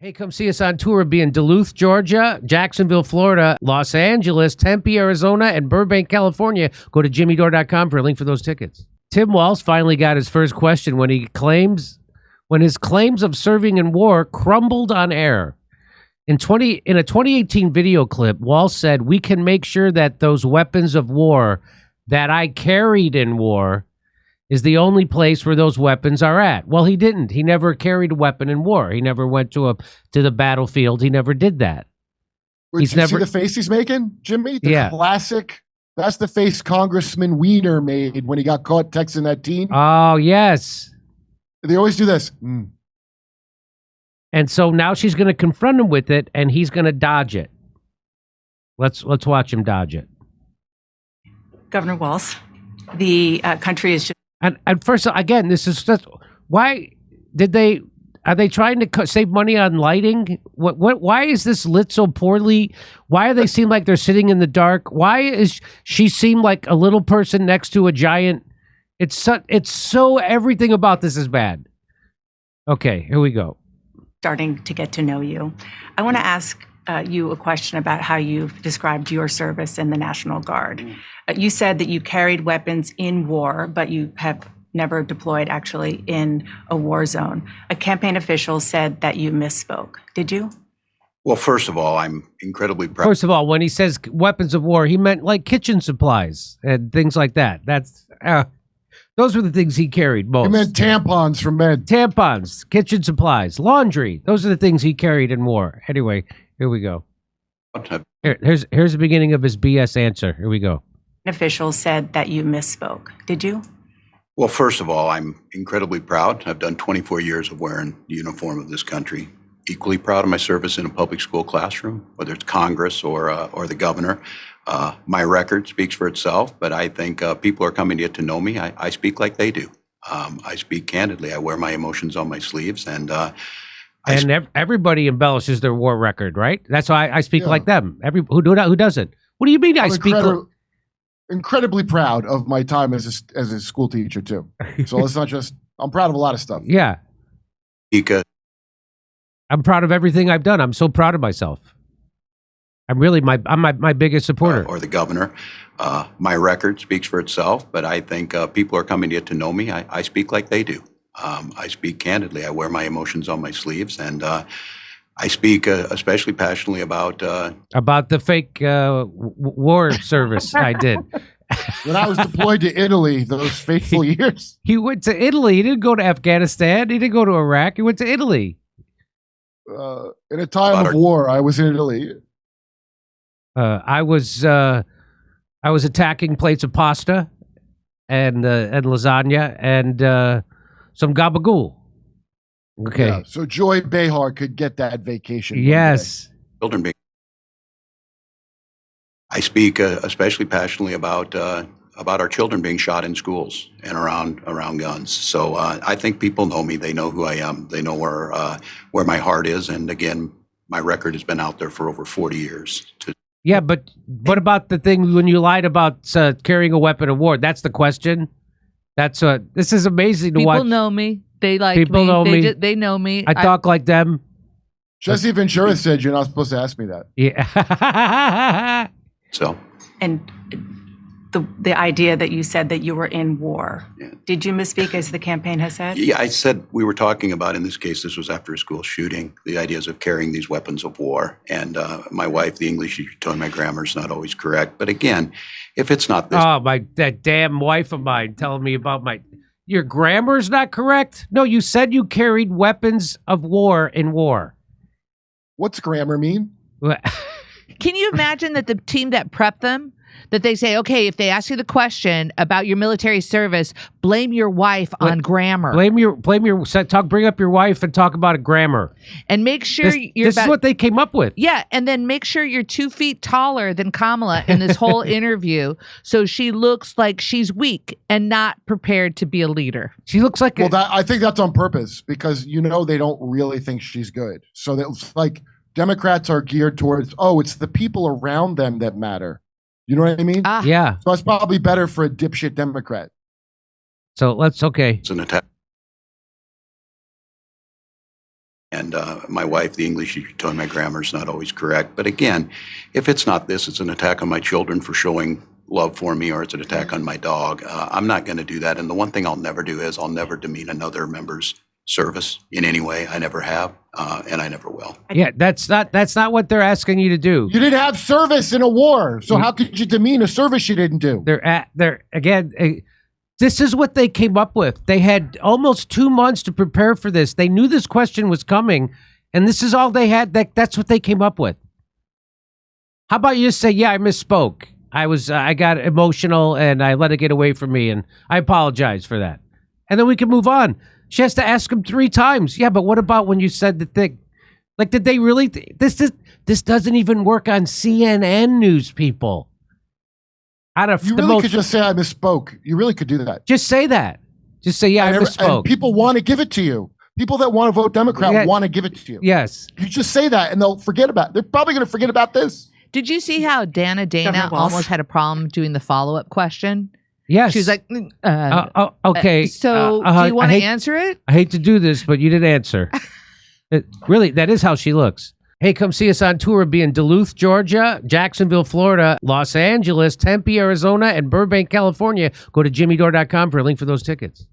Hey, come see us on tour. We'll be in Duluth, Georgia, Jacksonville, Florida, Los Angeles, Tempe, Arizona, and Burbank, California. Go to jimmydore.com for a link for those tickets. Tim Walz finally got his first question when his claims of serving in war crumbled on air. In a 2018 video clip, Walz said, "We can make sure that those weapons of war that I carried in war is the only place where those weapons are at." Well, he didn't. He never carried a weapon in war. He never went to the battlefield. He never did that. Did you see the face he's making, Jimmy? The classic. That's the face Congressman Weiner made when he got caught texting that teen. Oh, yes. They always do this. And so now she's going to confront him with it, and he's going to dodge it. Let's watch him dodge it. Governor Walz, the country is just... And first, again, this is just, why are they trying to save money on lighting? Why is this lit so poorly? Why do they seem like they're sitting in the dark? Why is she seem like a little person next to a giant? It's so everything about this is bad. Okay, here we go. Starting to get to know you. I want to ask you a question about how you've described your service in the National Guard. You said that you carried weapons in war, but you have never deployed actually in a war zone. A campaign official said that you misspoke. Did you? Well, first of all, I'm incredibly proud. First of all, when he says weapons of war, he meant like kitchen supplies and things like that. That's those were the things he carried most. He meant tampons for men. Tampons, kitchen supplies, laundry. Those are the things he carried in war. Anyway, here we go. Here's the beginning of his BS answer. Here we go. An official said that you misspoke. Did you? Well, first of all, I'm incredibly proud. I've done 24 years of wearing the uniform of this country. Equally proud of my service in a public school classroom, whether it's Congress or the governor. My record speaks for itself, but I think people are coming to get to know me. I speak like they do. I speak candidly. I wear my emotions on my sleeves, and everybody embellishes their war record, right? That's why I speak like them. Who doesn't? What do you mean? I speak. Incredibly proud of my time as a school teacher too. So let's not just. I'm proud of a lot of stuff. Yeah. I'm proud of everything I've done. I'm so proud of myself. I'm really I'm my biggest supporter. Or the governor. My record speaks for itself, but I think people are coming to get to know me. I speak like they do. I speak candidly. I wear my emotions on my sleeves, and I speak especially passionately about the fake war service I did. When I was deployed to Italy, those fateful years. He went to Italy. He didn't go to Afghanistan. He didn't go to Iraq. He went to Italy. In a time of war, I was in Italy. I was attacking plates of pasta and lasagna and some gabagool. Okay. Yeah, so Joy Behar could get that vacation. Yes. Children being. I speak especially passionately about our children being shot in schools and around guns. So I think people know me. They know who I am. They know where my heart is. And again, my record has been out there for over 40 years. Yeah, but what about the thing when you lied about carrying a weapon of war? That's the question. This is amazing to watch. People know me. They like people me. Know me. They know me. I talk like them. Jesse Ventura said you're not supposed to ask me that. Yeah. So. And the idea that you said that you were in war. Yeah. Did you misspeak as the campaign has said? Yeah, I said we were talking about, in this case, this was after a school shooting, the ideas of carrying these weapons of war. And my wife, the English teacher, told me my grammar's not always correct. But again, if it's not this. Oh, that damn wife of mine telling me about your grammar's not correct? No, you said you carried weapons of war in war. What's grammar mean? Can you imagine that the team that prepped them, that they say, okay, if they ask you the question about your military service, blame your wife on grammar. Bring up your wife and talk about a grammar. And make sure this is what they came up with. Yeah, and then make sure you're 2 feet taller than Kamala in this whole interview, so she looks like she's weak and not prepared to be a leader. She looks like I think that's on purpose because they don't really think she's good. So it's like Democrats are geared towards, it's the people around them that matter. You know what I mean? Yeah. So it's probably better for a dipshit Democrat. So okay. It's an attack. And my wife, the English teacher, told me my grammar is not always correct. But again, if it's not this, it's an attack on my children for showing love for me, or it's an attack on my dog. I'm not going to do that. And the one thing I'll never do is I'll never demean another member's service in any way. I never have, and I never will. Yeah, that's not what they're asking you to do. You didn't have service in a war, so how could you demean a service you didn't do? This is what they came up with. They had almost 2 months to prepare for this. They knew this question was coming, and this is all they had. That's what they came up with. How about you just say, yeah, I misspoke. I got emotional and I let it get away from me, and I apologize for that. And then we can move on. She has to ask him 3 times. Yeah, but what about when you said the thing? Like, did they really? This doesn't even work on CNN news, people. You really could just say I misspoke. You really could do that. Just say that. Just say, yeah, I misspoke. And people want to give it to you. People that want to vote Democrat want to give it to you. Yes. You just say that, and they'll forget about it. They're probably going to forget about this. Did you see how Dana almost had a problem doing the follow-up question? Yes. She was like, okay. So do you want to answer it? I hate to do this, but you didn't answer. Really, that is how she looks. Hey, come see us on tour. We'll be in Duluth, Georgia, Jacksonville, Florida, Los Angeles, Tempe, Arizona, and Burbank, California. Go to jimmydore.com for a link for those tickets.